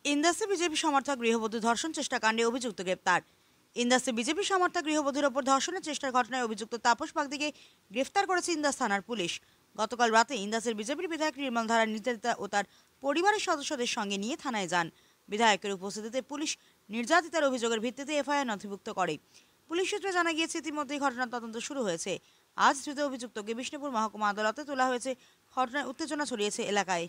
ইন্দাসে BJP সমর্থক গৃহবধূ ধর্ষণ চেষ্টা কাণ্ডে অভিযুক্ত গ্রেপ্তার। ইন্দাসে বিজেপি সমর্থক গৃহবধূর ওপর ধর্ষণের চেষ্টার ঘটনায় অভিযুক্ত তাপস বাগদিকে গ্রেফতার করেছে ইন্দাস থানার পুলিশ। গতকাল রাতে ইন্দাসের বিজেপির বিধায়ক নির্মল ধারার নির্যাতিতা ও তার পরিবারের সদস্যদের সঙ্গে নিয়ে থানায় যান। বিধায়কের উপস্থিতিতে পুলিশ নির্যাতিতার অভিযোগের ভিত্তিতে এফআইআর নথিভুক্ত করে। পুলিশ সূত্রে জানা গিয়েছে ইতিমধ্যেই ঘটনার তদন্ত শুরু হয়েছে। আজ ধৃত অভিযুক্তকে বিষ্ণুপুর মহকুমা আদালতে তোলা হয়েছে। ঘটনায় উত্তেজনা ছড়িয়েছে এলাকায়।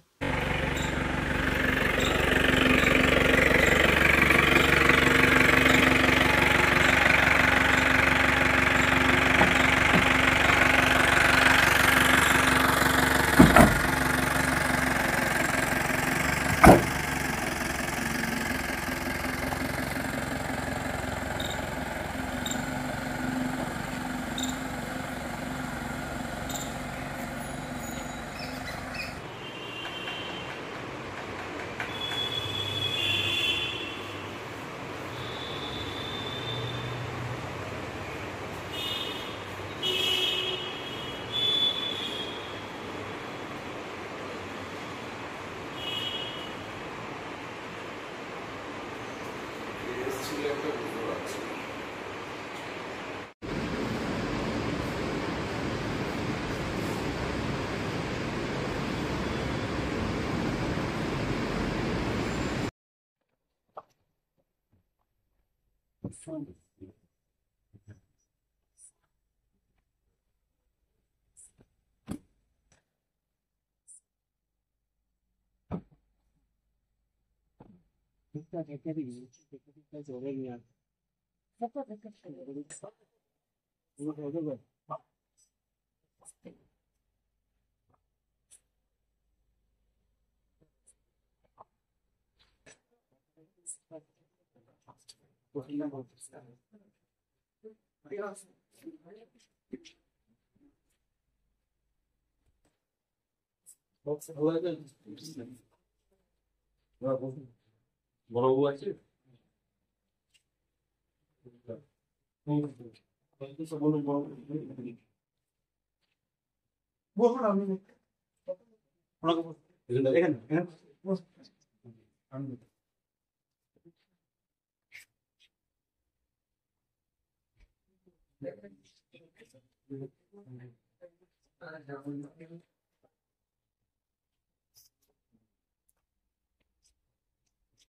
বড়বাবু আছে এখানে